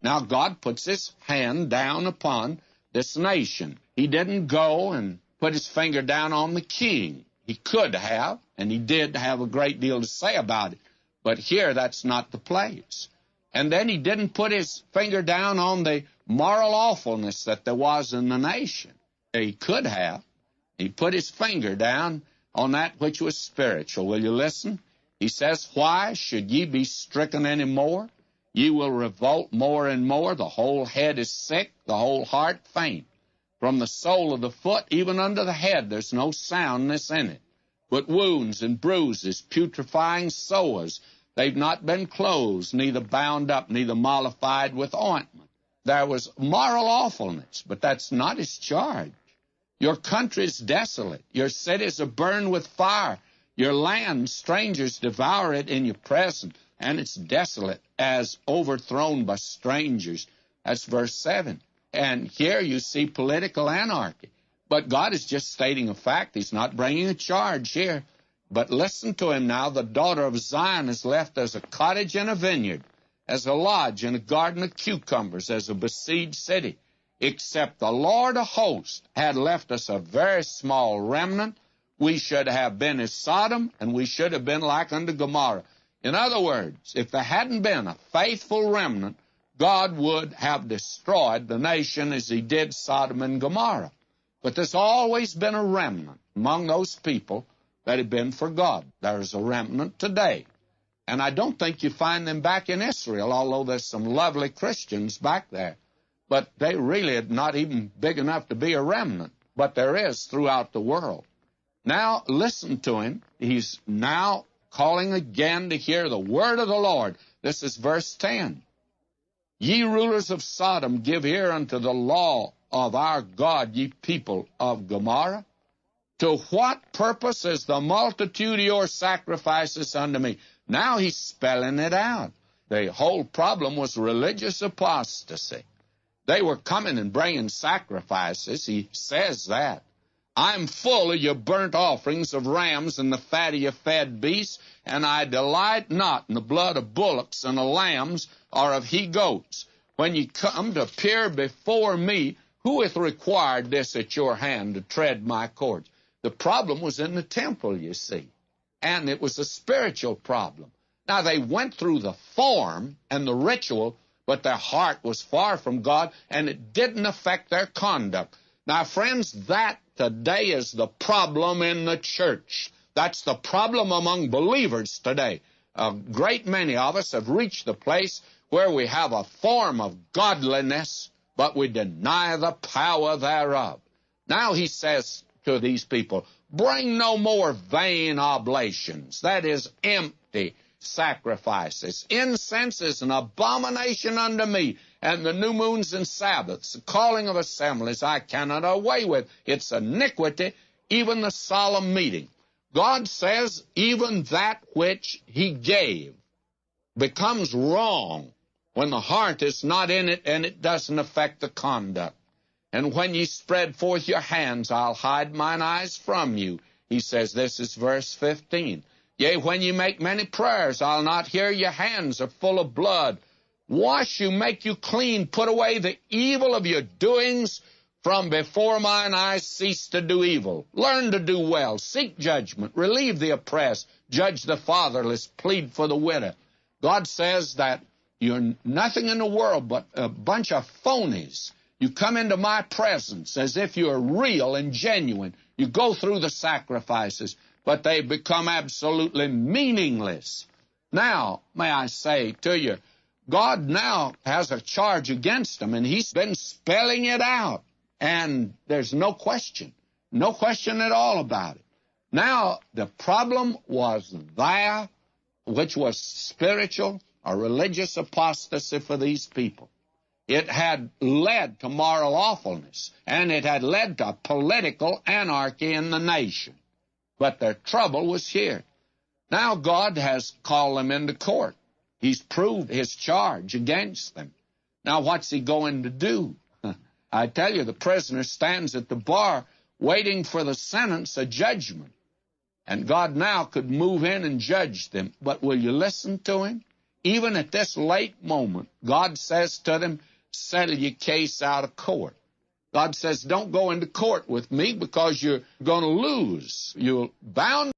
Now God puts his hand down upon this nation. He didn't go and put his finger down on the king. He could have, and he did have a great deal to say about it. But here, that's not the place. And then he didn't put his finger down on the moral awfulness that there was in the nation. He could have. He put his finger down on that which was spiritual. Will you listen? He says, why should ye be stricken any more? Ye will revolt more and more. The whole head is sick, the whole heart faint. From the sole of the foot even unto the head there's no soundness in it, but wounds and bruises, putrefying sores. They've not been closed, neither bound up, neither mollified with ointment. There was moral awfulness, but that's not his charge. Your country is desolate. Your cities are burned with fire. Your land, strangers devour it in your presence, and it's desolate as overthrown by strangers. That's verse 7. And here you see political anarchy. But God is just stating a fact. He's not bringing a charge here. But listen to him now. The daughter of Zion is left as a cottage and a vineyard, as a lodge and a garden of cucumbers, as a besieged city. Except the Lord of hosts had left us a very small remnant, we should have been as Sodom, and we should have been like unto Gomorrah. In other words, if there hadn't been a faithful remnant, God would have destroyed the nation as he did Sodom and Gomorrah. But there's always been a remnant among those people that have been for God. There's a remnant today. And I don't think you find them back in Israel, although there's some lovely Christians back there. But they really are not even big enough to be a remnant. But there is throughout the world. Now, listen to him. He's now calling again to hear the word of the Lord. This is verse 10. Ye rulers of Sodom, give ear unto the law of our God, ye people of Gomorrah. To what purpose is the multitude of your sacrifices unto me? Now he's spelling it out. The whole problem was religious apostasy. They were coming and bringing sacrifices. He says that. I'm full of your burnt offerings of rams and the fat of your fed beasts, and I delight not in the blood of bullocks and of lambs or of he-goats. When ye come to appear before me, who hath required this at your hand to tread my courts? The problem was in the temple, you see, and it was a spiritual problem. Now, they went through the form and the ritual, but their heart was far from God, and it didn't affect their conduct. Now, friends, that today is the problem in the church. That's the problem among believers today. A great many of us have reached the place where we have a form of godliness, but we deny the power thereof. Now he says to these people, bring no more vain oblations, that is, empty sacrifices. Incense is an abomination unto me, and the new moons and Sabbaths, the calling of assemblies, I cannot away with. It's iniquity, even the solemn meeting. God says even that which he gave becomes wrong when the heart is not in it and it doesn't affect the conduct. And when ye spread forth your hands, I'll hide mine eyes from you. He says, this is verse 15. Yea, when ye make many prayers, I'll not hear. Your hands are full of blood. Wash you, make you clean. Put away the evil of your doings. From before mine eyes cease to do evil. Learn to do well. Seek judgment. Relieve the oppressed. Judge the fatherless. Plead for the widow. God says that you're nothing in the world but a bunch of phonies. You come into my presence as if you're real and genuine. You go through the sacrifices, but they become absolutely meaningless. Now, may I say to you, God now has a charge against them, and he's been spelling it out. And there's no question at all about it. Now, the problem was there, which was spiritual or religious apostasy for these people. It had led to moral awfulness, and it had led to political anarchy in the nation. But their trouble was here. Now God has called them into court. He's proved his charge against them. Now what's he going to do? I tell you, the prisoner stands at the bar waiting for the sentence of judgment. And God now could move in and judge them. But will you listen to him? Even at this late moment, God says to them, settle your case out of court. God says, don't go into court with me because you're going to lose. You're bound